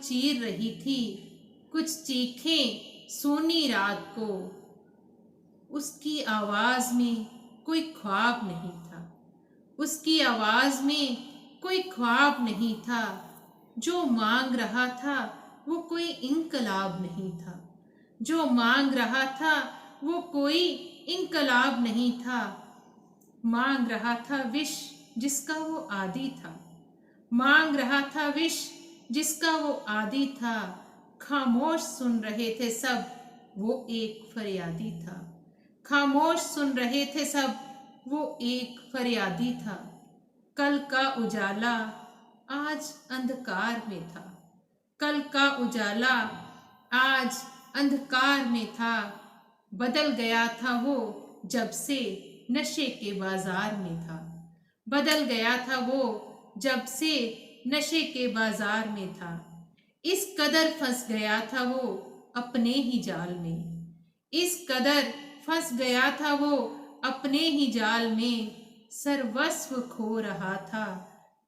चीर रही थी कुछ चीखें सोनी रात को। उसकी आवाज में कोई ख्वाब नहीं था, उसकी आवाज में कोई ख्वाब नहीं था। जो मांग रहा था वो कोई इनकलाब नहीं था, जो मांग रहा था वो कोई इनकलाब नहीं था। मांग रहा था विष जिसका वो आदी था, मांग रहा था विष जिसका वो आदी था। खामोश सुन रहे थे सब, वो एक फरियादी था। खामोश सुन रहे थे सब, वो एक फरियादी था। कल का उजाला आज अंधकार में था, कल का उजाला आज अंधकार में था। बदल गया था वो जब से नशे के बाजार में था, बदल गया था वो जब से नशे के बाजार में था। इस कदर फंस गया था वो अपने ही जाल में, इस कदर फंस गया था वो अपने ही जाल में। सर्वस्व खो रहा था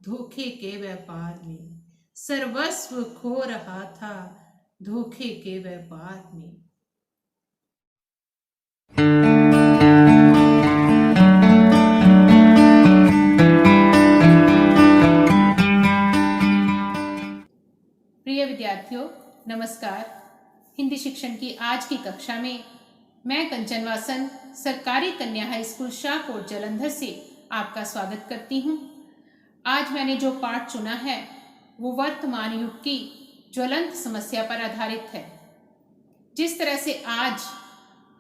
धोखे के व्यापार में, सर्वस्व खो रहा था धोखे के व्यापार में। प्रिय विद्यार्थियों, नमस्कार। हिंदी शिक्षण की आज की कक्षा में मैं कंचन वासन सरकारी कन्या हाई स्कूल शाहकोट जालंधर से आपका स्वागत करती हूँ। आज मैंने जो पाठ चुना है वो वर्तमान युग की ज्वलंत समस्या पर आधारित है। जिस तरह से आज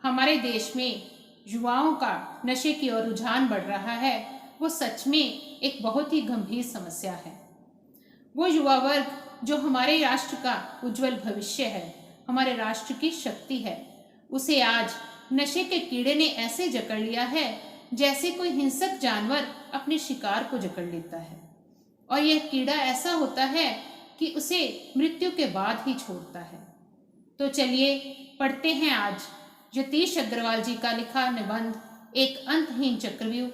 हमारे देश में युवाओं का नशे की ओर रुझान बढ़ रहा है, वो सच में एक बहुत ही गंभीर समस्या है। वो युवा वर्ग जो हमारे राष्ट्र का उज्जवल भविष्य है, हमारे राष्ट्र की शक्ति है, उसे आज नशे के कीड़े ने ऐसे जकड़ लिया है जैसे कोई हिंसक जानवर अपने शिकार को जकड़ लेता है। और यह कीड़ा ऐसा होता है कि उसे मृत्यु के बाद ही छोड़ता है। तो चलिए पढ़ते हैं आज यतीश अग्रवाल जी का लिखा निबंध एक अंतहीन चक्रव्यूह,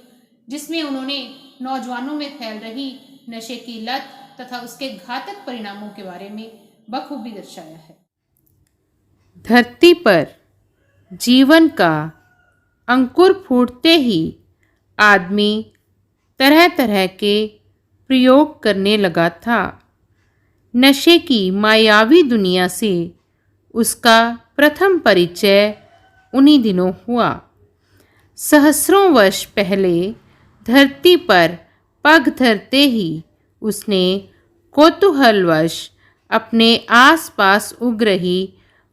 जिसमें उन्होंने नौजवानों में फैल रही नशे की लत तथा उसके घातक परिणामों के बारे में बखूबी दर्शाया है। धरती पर जीवन का अंकुर फूटते ही आदमी तरह तरह के प्रयोग करने लगा था। नशे की मायावी दुनिया से उसका प्रथम परिचय उन्हीं दिनों हुआ। सहस्रों वर्ष पहले धरती पर पग धरते ही उसने कौतूहलवश अपने आसपास उग रही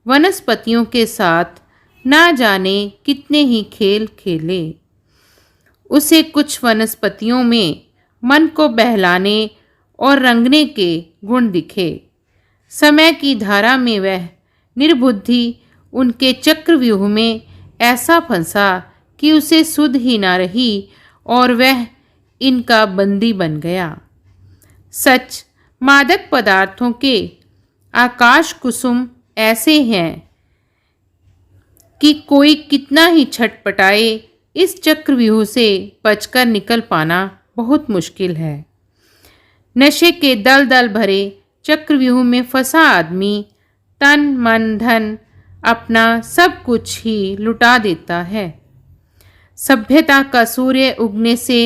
वनस्पतियों के साथ ना जाने कितने ही खेल खेले। उसे कुछ वनस्पतियों में मन को बहलाने और रंगने के गुण दिखे। समय की धारा में वह निर्बुद्धि उनके चक्रव्यूह में ऐसा फंसा कि उसे सुध ही ना रही और वह इनका बंदी बन गया। सच, मादक पदार्थों के आकाश कुसुम ऐसे हैं कि कोई कितना ही छटपटाए, इस चक्रव्यूह से बचकर निकल पाना बहुत मुश्किल है। नशे के दलदल भरे चक्रव्यूह में फंसा आदमी तन मन धन अपना सब कुछ ही लुटा देता है। सभ्यता का सूर्य उगने से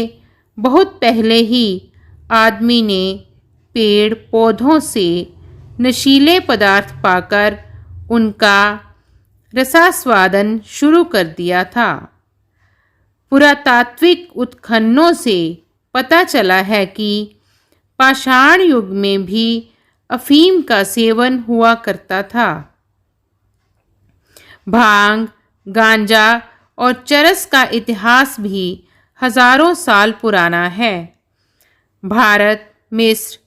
बहुत पहले ही आदमी ने पेड़ पौधों से नशीले पदार्थ पाकर उनका रसास्वादन शुरू कर दिया था। पुरातात्विक उत्खननों से पता चला है कि पाषाण युग में भी अफीम का सेवन हुआ करता था। भांग, गांजा और चरस का इतिहास भी हजारों साल पुराना है। भारत, मिस्र,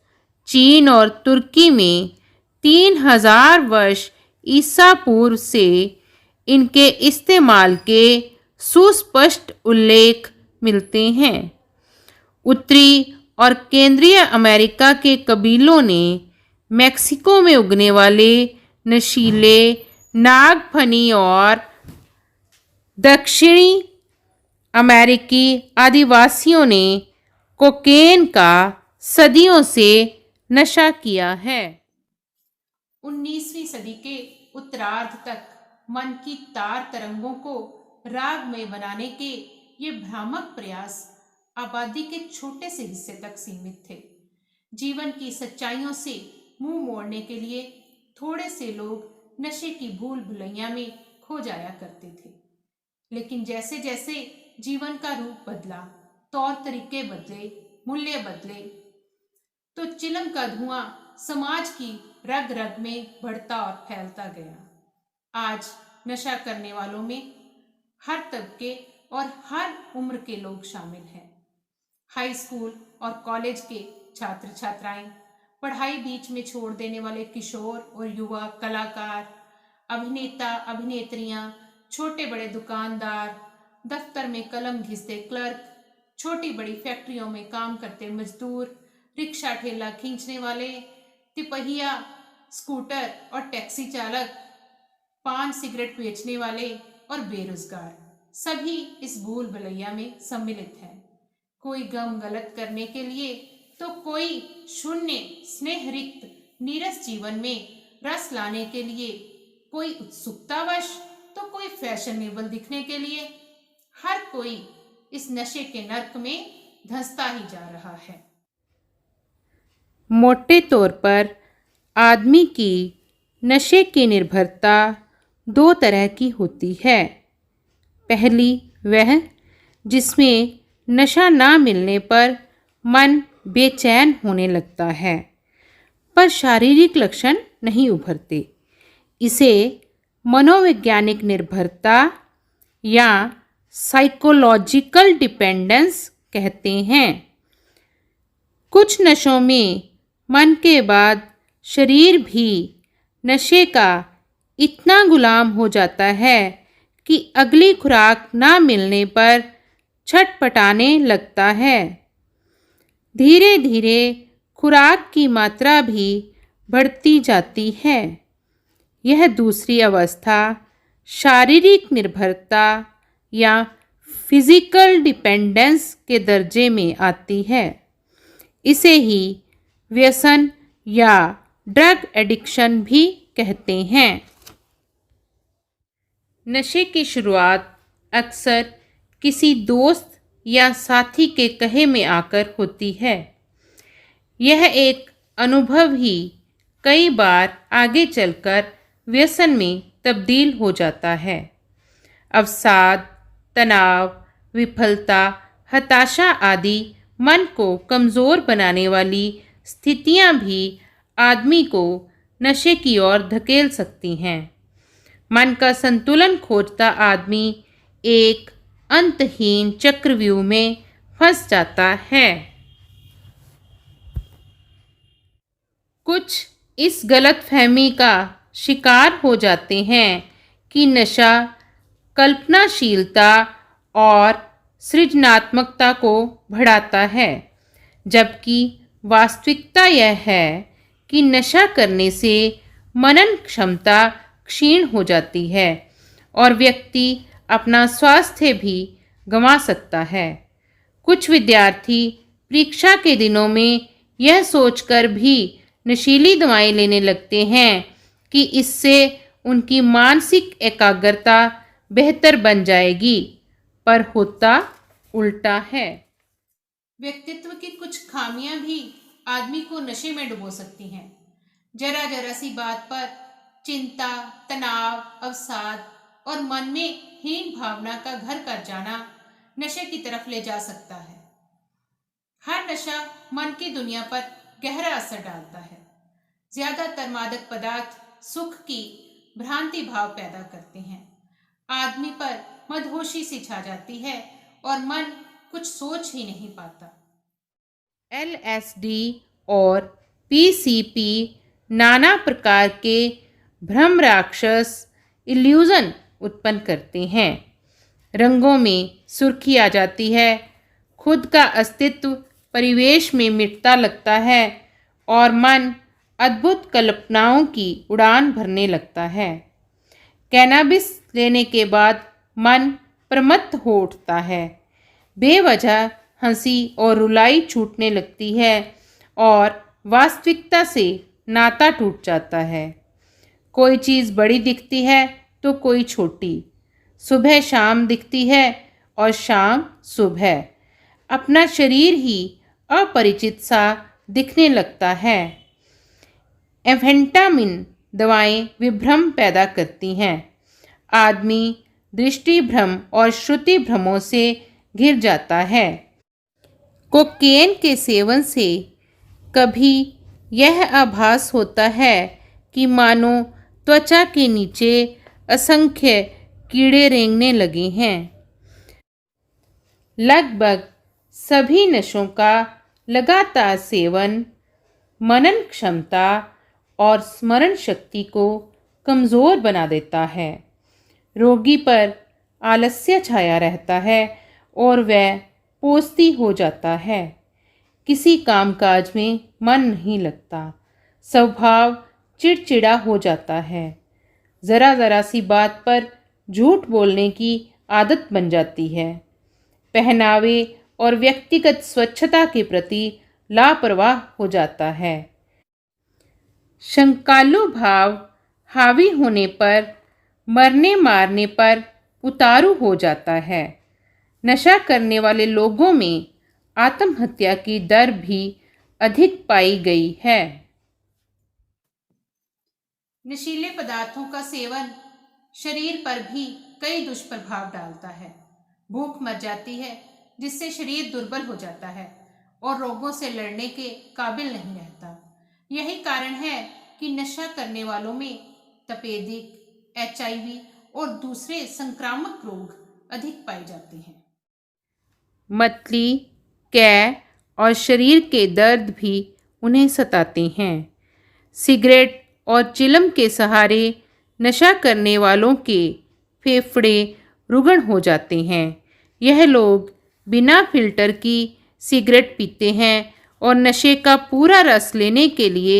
चीन और तुर्की में 3000 वर्ष ईसा पूर्व से इनके इस्तेमाल के सुस्पष्ट उल्लेख मिलते हैं। उत्तरी और केंद्रीय अमेरिका के कबीलों ने मेक्सिको में उगने वाले नशीले नागफनी और दक्षिणी अमेरिकी आदिवासियों ने कोकेन का सदियों से नशा किया है। 19वीं सदी के उत्तरार्ध तक मन की तार तरंगों को रागमय बनाने के ये भ्रामक प्रयास आबादी के छोटे से हिस्से तक सीमित थे। जीवन की सच्चाइयों से मुंह मोड़ने के लिए थोड़े से लोग नशे की भूल भुलैया में खो जाया करते थे। लेकिन जैसे जैसे जीवन का रूप बदला, तौर तरीके बदले, मूल्य बदले, तो चिलम का धुआं समाज की रग रग में बढ़ता और फैलता गया। आज नशा करने वालों में हर तबके और हर उम्र के लोग शामिल हैं। हाई स्कूल और कॉलेज के छात्र छात्राएं, पढ़ाई बीच में छोड़ देने वाले किशोर और युवा कलाकार, अभिनेता अभिनेत्रियां, छोटे बड़े दुकानदार, दफ्तर में कलम घिसते क्लर्क, छोटी बड़ी फैक्ट्रियों में काम करते मजदूर, रिक्शा ठेला खींचने वाले, तिपहिया, स्कूटर और टैक्सी चालक, पान सिगरेट बेचने वाले और बेरोजगार, सभी इस भूल भुलैया में सम्मिलित हैं। कोई गम गलत करने के लिए, तो कोई शून्य स्नेह रिक्त नीरस जीवन में रस लाने के लिए, कोई उत्सुकतावश, तो कोई फैशनेबल दिखने के लिए। हर कोई इस नशे के नर्क में धंसता ही जा रहा है। मोटे तौर पर आदमी की नशे की निर्भरता दो तरह की होती है। पहली वह जिसमें नशा ना मिलने पर मन बेचैन होने लगता है, पर शारीरिक लक्षण नहीं उभरते। इसे मनोवैज्ञानिक निर्भरता या साइकोलॉजिकल डिपेंडेंस कहते हैं। कुछ नशों में मन के बाद शरीर भी नशे का इतना गुलाम हो जाता है कि अगली खुराक ना मिलने पर छटपटाने लगता है। धीरे धीरे खुराक की मात्रा भी बढ़ती जाती है। यह दूसरी अवस्था शारीरिक निर्भरता या फिजिकल डिपेंडेंस के दर्जे में आती है। इसे ही व्यसन या ड्रग एडिक्शन भी कहते हैं। नशे की शुरुआत अक्सर किसी दोस्त या साथी के कहे में आकर होती है। यह एक अनुभव ही कई बार आगे चलकर व्यसन में तब्दील हो जाता है। अवसाद, तनाव, विफलता, हताशा आदि मन को कमज़ोर बनाने वाली स्थितियां भी आदमी को नशे की ओर धकेल सकती हैं। मन का संतुलन खोजता आदमी एक अंतहीन चक्रव्यूह में फंस जाता है। कुछ इस गलतफहमी का शिकार हो जाते हैं कि नशा कल्पनाशीलता और सृजनात्मकता को बढ़ाता है, जबकि वास्तविकता यह है कि नशा करने से मनन क्षमता क्षीण हो जाती है और व्यक्ति अपना स्वास्थ्य भी गंवा सकता है। कुछ विद्यार्थी परीक्षा के दिनों में यह सोचकर भी नशीली दवाएं लेने लगते हैं कि इससे उनकी मानसिक एकाग्रता बेहतर बन जाएगी, पर होता उल्टा है। व्यक्तित्व की कुछ खामियां भी आदमी को नशे में डुबो सकती हैं। जरा जरा सी बात पर चिंता, तनाव, अवसाद और मन में हीन भावना का घर कर जाना नशे की तरफ ले जा सकता है। हर नशा मन की दुनिया पर गहरा असर डालता है। ज्यादातर मादक पदार्थ सुख की भ्रांति भाव पैदा करते हैं। आदमी पर मदहोशी सी छा जाती है और मन कुछ सोच ही नहीं पाता। LSD और PCP नाना प्रकार के भ्रम राक्षस इल्यूजन उत्पन्न करते हैं। रंगों में सुर्खी आ जाती है, खुद का अस्तित्व परिवेश में मिटता लगता है और मन अद्भुत कल्पनाओं की उड़ान भरने लगता है। कैनाबिस लेने के बाद मन प्रमत्त हो उठता है। बेवजह हंसी और रुलाई छूटने लगती है और वास्तविकता से नाता टूट जाता है। कोई चीज़ बड़ी दिखती है तो कोई छोटी, सुबह शाम दिखती है और शाम सुबह। अपना शरीर ही अपरिचित सा दिखने लगता है। एम्फेटामिन दवाएं विभ्रम पैदा करती हैं। आदमी दृष्टि भ्रम और श्रुति भ्रमों से घिर जाता है। कोकेन के सेवन से कभी यह आभास होता है कि मानो त्वचा के नीचे असंख्य कीड़े रेंगने लगे हैं। लगभग सभी नशों का लगातार सेवन मनन क्षमता और स्मरण शक्ति को कमज़ोर बना देता है। रोगी पर आलस्य छाया रहता है और वह पोस्ती हो जाता है। किसी कामकाज में मन नहीं लगता। स्वभाव चिड़चिड़ा हो जाता है। ज़रा ज़रा सी बात पर झूठ बोलने की आदत बन जाती है। पहनावे और व्यक्तिगत स्वच्छता के प्रति लापरवाह हो जाता है। शंकालु भाव हावी होने पर मरने मारने पर उतारू हो जाता है। नशा करने वाले लोगों में आत्महत्या की दर भी अधिक पाई गई है। नशीले पदार्थों का सेवन शरीर पर भी कई दुष्प्रभाव डालता है। भूख मर जाती है, जिससे शरीर दुर्बल हो जाता है और रोगों से लड़ने के काबिल नहीं रहता। यही कारण है कि नशा करने वालों में तपेदिक, HIV और दूसरे संक्रामक रोग अधिक पाए जाते हैं। मतली, कै और शरीर के दर्द भी उन्हें सताते हैं। सिगरेट और चिलम के सहारे नशा करने वालों के फेफड़े रुगण हो जाते हैं। यह लोग बिना फिल्टर की सिगरेट पीते हैं और नशे का पूरा रस लेने के लिए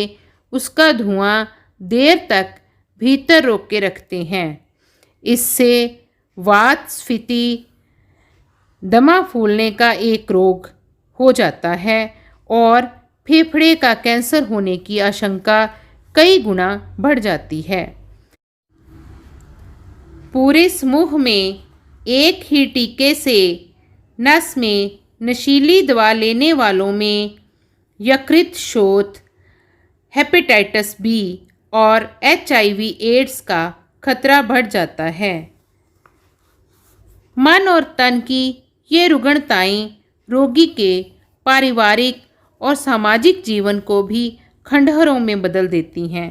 उसका धुआं देर तक भीतर रोक के रखते हैं। इससे वात स्फीति, दमा फूलने का एक रोग हो जाता है और फेफड़े का कैंसर होने की आशंका कई गुना बढ़ जाती है। पूरे समूह में एक ही टीके से नस में नशीली दवा लेने वालों में यकृत शोथ, हेपेटाइटिस बी और HIV एड्स का खतरा बढ़ जाता है। मन और तन की ये रुग्णताएं रोगी के पारिवारिक और सामाजिक जीवन को भी खंडहरों में बदल देती हैं।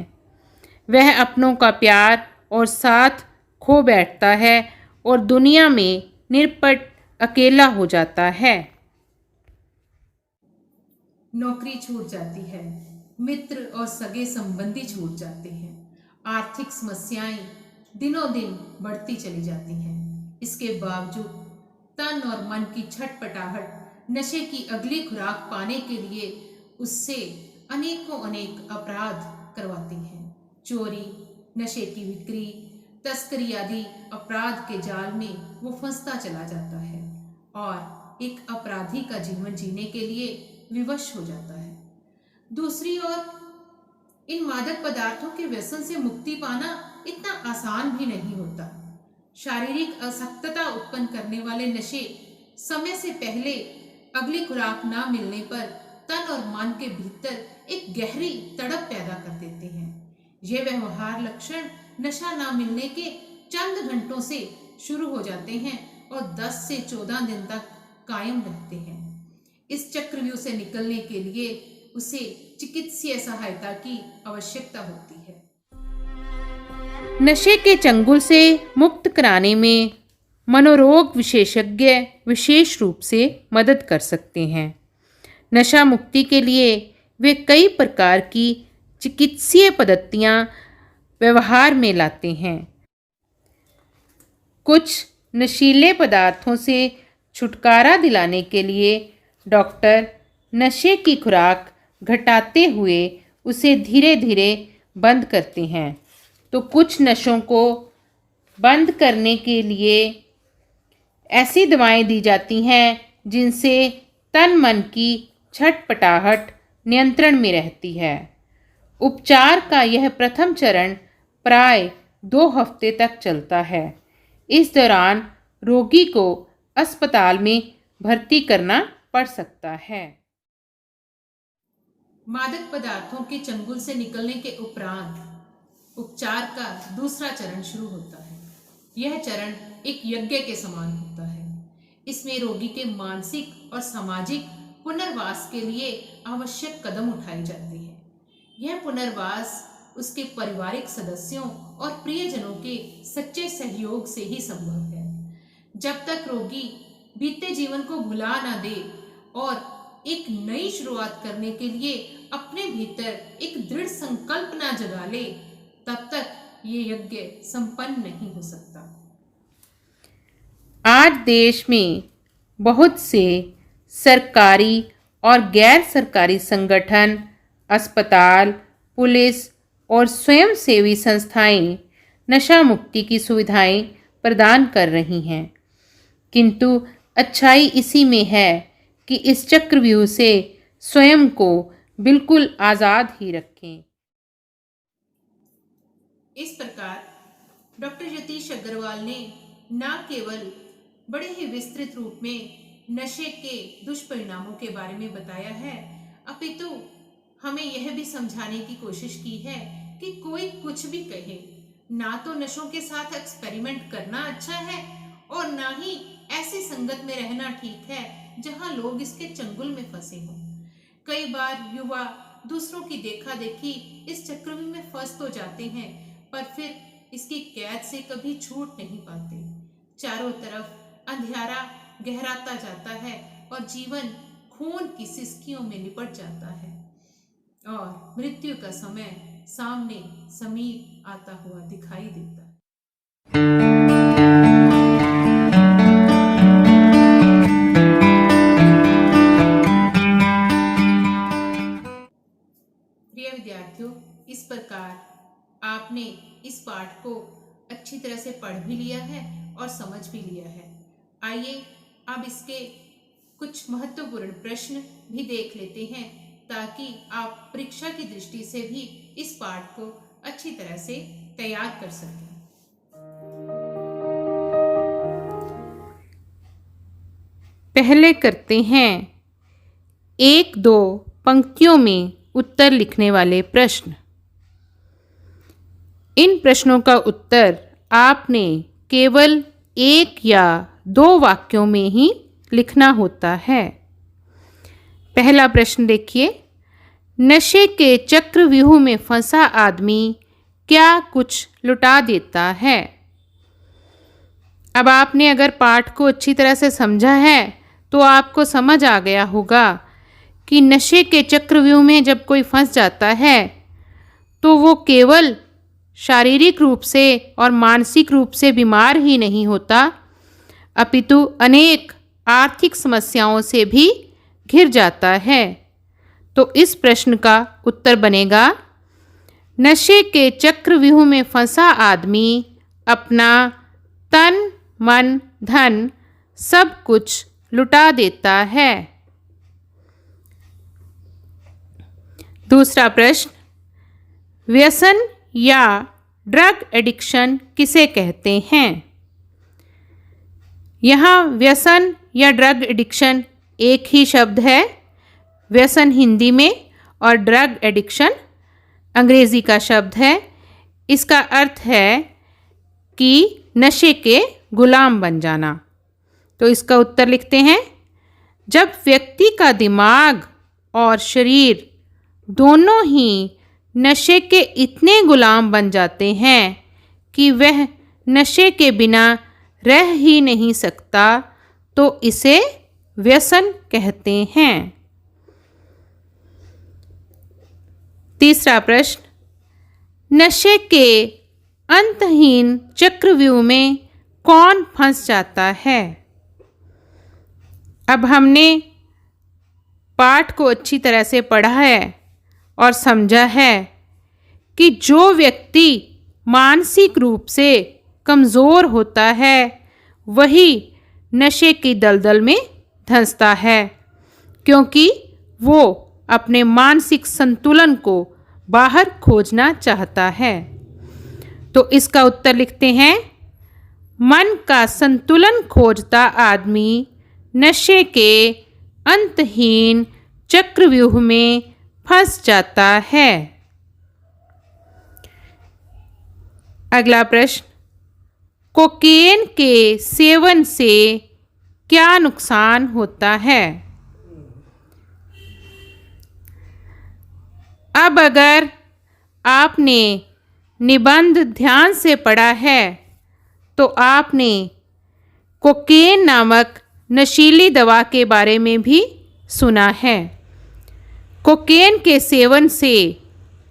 वह अपनों का प्यार और साथ खो बैठता है और दुनिया में निरपट अकेला हो जाता है। नौकरी छूट जाती है, मित्र और सगे संबंधी छूट जाते हैं। आर्थिक समस्याएं दिनों दिन बढ़ती चली जाती हैं। इसके बावजूद तन और मन की छटपटाहट नशे की अगली खुराक पाने के लिए उससे अनेक अपराध करवाती हैं। चोरी, नशे की बिक्री, तस्करी आदि अपराध के जाल में वो फंसता चला जाता है और एक अपराधी का जीवन जीने के लिए विवश हो जाता है। दूसरी ओर इन मादक पदार्थों के व्यसन से मुक्ति पाना इतना आसान भी नहीं होता। शारीरिक असक्तता उत्पन्न करने वाले नशे समय से पहले अगली खुराक ना मिलने पर तन और मन के भीतर एक गहरी तड़प पैदा कर देते हैं। ये व्यवहार लक्षण नशा ना मिलने के चंद घंटों से शुरू हो जाते हैं और 10 से 14 दिन तक कायम रहते हैं। इस चक्रव्यूह से निकलने के लिए उसे चिकित्सीय सहायता की आवश्यकता होती है। नशे के चंगुल से मुक्त कराने में मनोरोग विशेषज्ञ विशेष रूप से मदद कर सकते हैं। नशा मुक्ति के लिए वे कई प्रकार की चिकित्सीय पद्धतियाँ व्यवहार में लाते हैं। कुछ नशीले पदार्थों से छुटकारा दिलाने के लिए डॉक्टर नशे की खुराक घटाते हुए उसे धीरे धीरे बंद करते हैं, तो कुछ नशों को बंद करने के लिए ऐसी दवाएं दी जाती हैं जिनसे तन मन की छटपटाहट नियंत्रण में रहती है। उपचार का यह प्रथम चरण प्राय 2 हफ्ते तक चलता है। इस दौरान रोगी को अस्पताल में भर्ती करना पड़ सकता है। मादक पदार्थों के चंगुल से निकलने के उपरांत उपचार का दूसरा चरण शुरू होता है। यह चरण एक यज्ञ के समान होता है। इसमें रोगी के मानसिक और सामाजिक पुनर्वास के लिए आवश्यक कदम उठाए जाते हैं। यह पुनर्वास उसके पारिवारिक सदस्यों और प्रियजनों के सच्चे सहयोग से ही संभव है। जब तक रोगी बीते जीवन को भुला ना दे और एक नई शुरुआत करने के लिए अपने भीतर एक दृढ़ संकल्प ना जगा ले, तब तक ये यज्ञ संपन्न नहीं हो सकता। आज देश में बहुत से सरकारी और गैर सरकारी संगठन, अस्पताल, पुलिस और स्वयंसेवी संस्थाएं नशा मुक्ति की सुविधाएं प्रदान कर रही हैं, किंतु अच्छाई इसी में है कि इस चक्रव्यूह से स्वयं को बिल्कुल आज़ाद ही रखें। इस प्रकार डॉक्टर यतीश अग्रवाल ने न केवल बड़े ही विस्तृत रूप में नशे के दुष्परिणामों के बारे में बताया है, अपितु हमें यह भी समझाने की कोशिश की है कि कोई कुछ भी कहे, ना तो नशों के साथ एक्सपेरिमेंट करना अच्छा है और ना ही ऐसी संगत में रहना ठीक है जहां लोग इसके चंगुल में फंसे हों। कई बार युवा दूसरों की देखा देखी इस चक्रव्यूह में फंस तो जाते हैं, पर फिर इसकी कैद से कभी छूट नहीं पाते। चारों तरफ अंधियारा गहराता जाता है और जीवन खून की सिसकियों में लिपट जाता है और मृत्यु का समय सामने समीप आता हुआ दिखाई देता है। प्रिय विद्यार्थियों, इस प्रकार आपने इस पाठ को अच्छी तरह से पढ़ भी लिया है और समझ भी लिया है। आइए अब इसके कुछ महत्वपूर्ण प्रश्न भी देख लेते हैं, ताकि आप परीक्षा की दृष्टि से भी इस पाठ को अच्छी तरह से तैयार कर सकें। पहले करते हैं 1-2 पंक्तियों में उत्तर लिखने वाले प्रश्न। इन प्रश्नों का उत्तर आपने केवल 1 या 2 वाक्यों में ही लिखना होता है। पहला प्रश्न देखिए, नशे के चक्रव्यूह में फंसा आदमी क्या कुछ लुटा देता है? अब आपने अगर पाठ को अच्छी तरह से समझा है तो आपको समझ आ गया होगा कि नशे के चक्रव्यूह में जब कोई फंस जाता है तो वो केवल शारीरिक रूप से और मानसिक रूप से बीमार ही नहीं होता, अपितु अनेक आर्थिक समस्याओं से भी घिर जाता है। तो इस प्रश्न का उत्तर बनेगा, नशे के चक्रव्यूह में फंसा आदमी अपना तन, मन, धन सब कुछ लुटा देता है। दूसरा प्रश्न, व्यसन या ड्रग एडिक्शन किसे कहते हैं? यहाँ व्यसन या ड्रग एडिक्शन एक ही शब्द है। व्यसन हिंदी में और ड्रग एडिक्शन अंग्रेजी का शब्द है। इसका अर्थ है कि नशे के गुलाम बन जाना। तो इसका उत्तर लिखते हैं, जब व्यक्ति का दिमाग और शरीर दोनों ही नशे के इतने गुलाम बन जाते हैं कि वह नशे के बिना रह ही नहीं सकता, तो इसे व्यसन कहते हैं। तीसरा प्रश्न, नशे के अंतहीन चक्रव्यूह में कौन फंस जाता है? अब हमने पाठ को अच्छी तरह से पढ़ा है और समझा है कि जो व्यक्ति मानसिक रूप से कमज़ोर होता है वही नशे की दलदल में धंसता है, क्योंकि वो अपने मानसिक संतुलन को बाहर खोजना चाहता है। तो इसका उत्तर लिखते हैं, मन का संतुलन खोजता आदमी नशे के अंतहीन चक्रव्यूह में फंस जाता है। अगला प्रश्न, कोकेन के सेवन से क्या नुकसान होता है? अब अगर आपने निबंध ध्यान से पढ़ा है तो आपने कोकेन नामक नशीली दवा के बारे में भी सुना है। कोकेन के सेवन से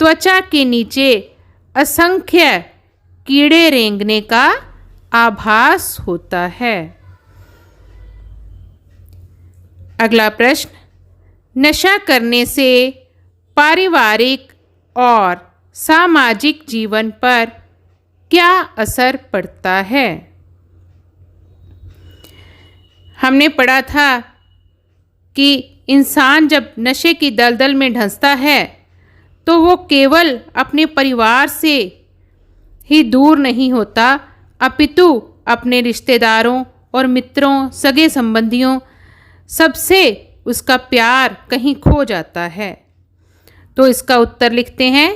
त्वचा के नीचे असंख्य कीड़े रेंगने का आभास होता है। अगला प्रश्न, नशा करने से पारिवारिक और सामाजिक जीवन पर क्या असर पड़ता है? हमने पढ़ा था कि इंसान जब नशे की दलदल में धंसता है तो वो केवल अपने परिवार से ही दूर नहीं होता, अपितु अपने रिश्तेदारों और मित्रों, सगे संबंधियों सबसे उसका प्यार कहीं खो जाता है। तो इसका उत्तर लिखते हैं,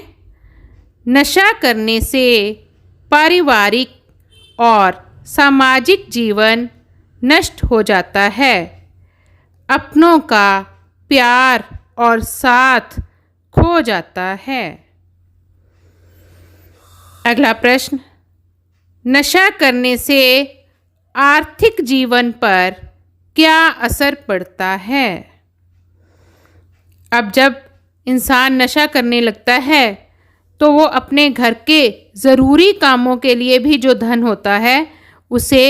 नशा करने से पारिवारिक और सामाजिक जीवन नष्ट हो जाता है, अपनों का प्यार और साथ खो जाता है। अगला प्रश्न, नशा करने से आर्थिक जीवन पर क्या असर पड़ता है? अब जब इंसान नशा करने लगता है तो वो अपने घर के ज़रूरी कामों के लिए भी जो धन होता है उसे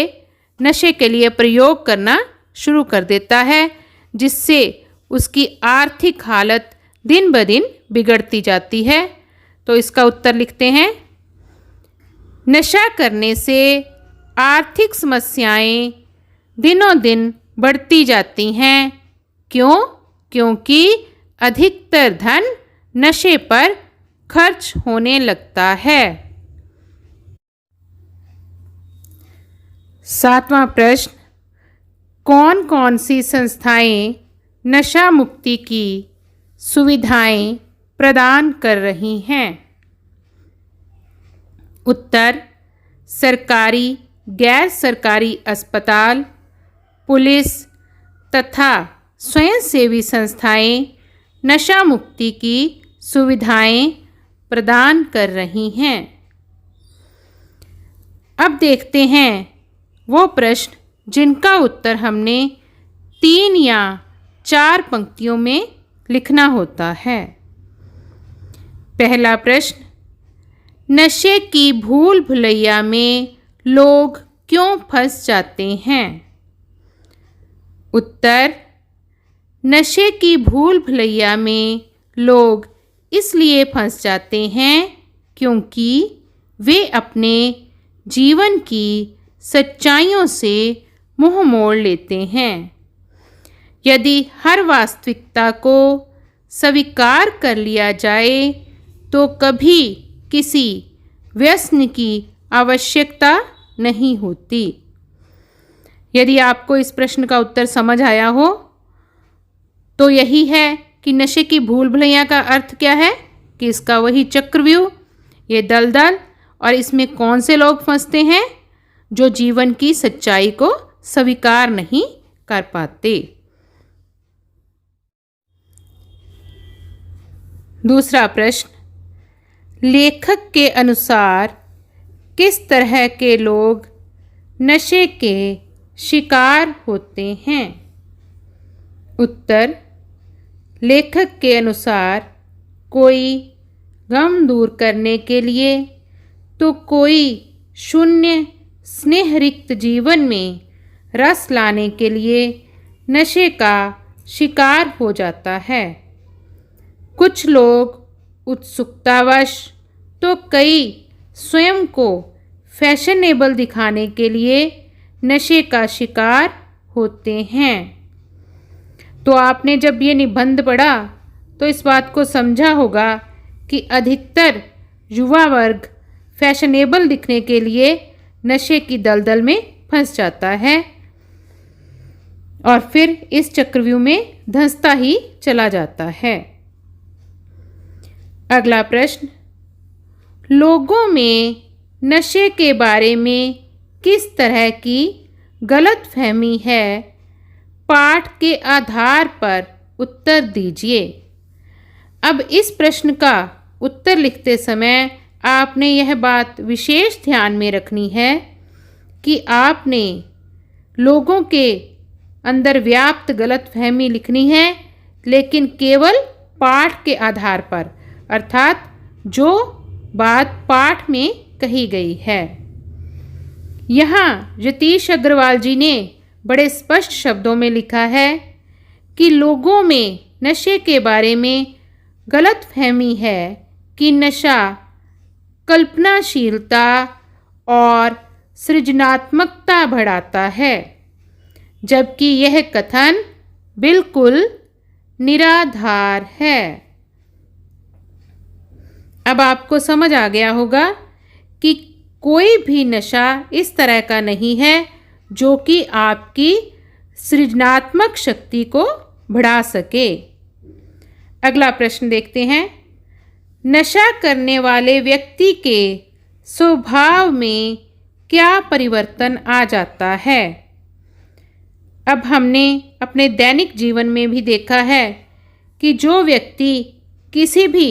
नशे के लिए प्रयोग करना शुरू कर देता है, जिससे उसकी आर्थिक हालत दिन ब दिन बिगड़ती जाती है। तो इसका उत्तर लिखते हैं, नशा करने से आर्थिक समस्याएं दिनों दिन बढ़ती जाती हैं। क्यों? क्योंकि अधिकतर धन नशे पर खर्च होने लगता है। 7वां प्रश्न, कौन कौन सी संस्थाएं नशा मुक्ति की सुविधाएं प्रदान कर रही हैं? उत्तर, सरकारी, गैर सरकारी अस्पताल, पुलिस तथा स्वयंसेवी संस्थाएं नशा मुक्ति की सुविधाएं प्रदान कर रही हैं। अब देखते हैं वो प्रश्न जिनका उत्तर हमने 3 या 4 पंक्तियों में लिखना होता है। पहला प्रश्न, नशे की भूल भुलैया में लोग क्यों फंस जाते हैं? उत्तर, नशे की भूल भुलैया में लोग इसलिए फंस जाते हैं क्योंकि वे अपने जीवन की सच्चाइयों से मुंह मोड़ लेते हैं। यदि हर वास्तविकता को स्वीकार कर लिया जाए तो कभी किसी व्यसन की आवश्यकता नहीं होती। यदि आपको इस प्रश्न का उत्तर समझ आया हो तो यही है कि नशे की भूल भुलैया का अर्थ क्या है, कि इसका वही चक्रव्यूह, ये दलदल, और इसमें कौन से लोग फंसते हैं, जो जीवन की सच्चाई को स्वीकार नहीं कर पाते। दूसरा प्रश्न, लेखक के अनुसार किस तरह के लोग नशे के शिकार होते हैं? उत्तर, लेखक के अनुसार कोई गम दूर करने के लिए तो कोई शून्य स्नेहरिक्त जीवन में रस लाने के लिए नशे का शिकार हो जाता है। कुछ लोग उत्सुकतावश तो कई स्वयं को फैशनेबल दिखाने के लिए नशे का शिकार होते हैं। तो आपने जब ये निबंध पढ़ा तो इस बात को समझा होगा कि अधिकतर युवा वर्ग फैशनेबल दिखने के लिए नशे की दलदल में फंस जाता है और फिर इस चक्रव्यूह में धंसता ही चला जाता है। अगला प्रश्न, लोगों में नशे के बारे में किस तरह की गलतफहमी है? पाठ के आधार पर उत्तर दीजिए। अब इस प्रश्न का उत्तर लिखते समय आपने यह बात विशेष ध्यान में रखनी है कि आपने लोगों के अंदर व्याप्त गलतफहमी लिखनी है, लेकिन केवल पाठ के आधार पर, अर्थात जो बात पाठ में कही गई है। यहाँ यतीश अग्रवाल जी ने बड़े स्पष्ट शब्दों में लिखा है कि लोगों में नशे के बारे में गलतफहमी है कि नशा कल्पनाशीलता और सृजनात्मकता बढ़ाता है, जबकि यह कथन बिल्कुल निराधार है। अब आपको समझ आ गया होगा कि कोई भी नशा इस तरह का नहीं है जो कि आपकी सृजनात्मक शक्ति को बढ़ा सके। अगला प्रश्न देखते हैं। नशा करने वाले व्यक्ति के स्वभाव में क्या परिवर्तन आ जाता है? अब हमने अपने दैनिक जीवन में भी देखा है कि जो व्यक्ति किसी भी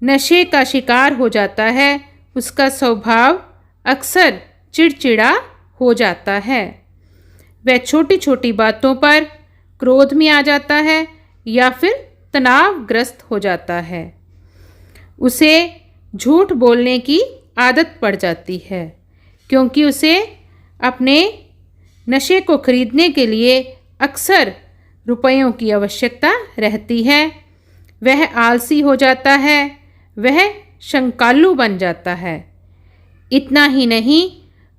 नशे का शिकार हो जाता है उसका स्वभाव अक्सर चिड़चिड़ा हो जाता है। वह छोटी छोटी बातों पर क्रोध में आ जाता है या फिर तनावग्रस्त हो जाता है। उसे झूठ बोलने की आदत पड़ जाती है क्योंकि उसे अपने नशे को खरीदने के लिए अक्सर रुपयों की आवश्यकता रहती है। वह आलसी हो जाता है, वह शंकालु बन जाता है। इतना ही नहीं,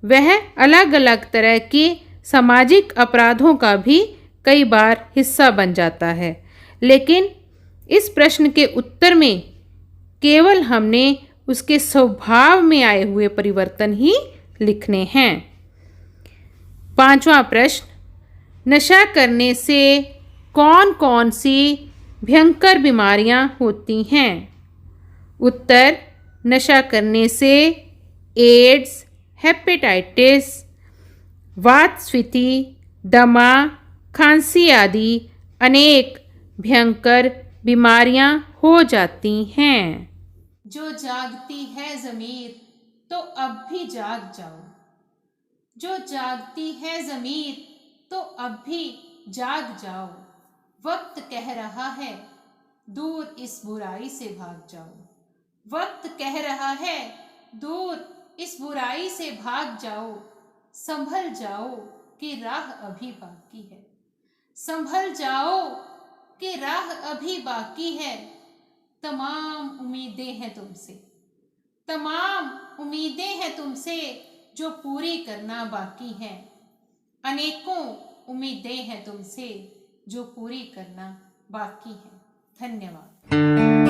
वह अलग अलग तरह के सामाजिक अपराधों का भी कई बार हिस्सा बन जाता है। लेकिन इस प्रश्न के उत्तर में केवल हमने उसके स्वभाव में आए हुए परिवर्तन ही लिखने हैं। पांचवा प्रश्न, नशा करने से कौन कौन सी भयंकर बीमारियां होती हैं? उत्तर, नशा करने से एड्स, हेपेटाइटिस, वातस्फीति, दमा, खांसी आदि अनेक भयंकर बीमारियां हो जाती हैं। जो जागती है ज़मीर तो अब भी जाग जाओ, जो जागती है ज़मीर तो अब भी जाग जाओ। वक्त कह रहा है दूर इस बुराई से भाग जाओ, वक्त कह रहा है दूर इस बुराई से भाग जाओ। संभल जाओ कि राह अभी बाकी है, संभल जाओ कि राह अभी बाकी है। तमाम उम्मीदें हैं तुमसे, तमाम उम्मीदें हैं तुमसे जो पूरी करना बाकी है। अनेकों उम्मीदें हैं तुमसे जो पूरी करना बाकी है। धन्यवाद।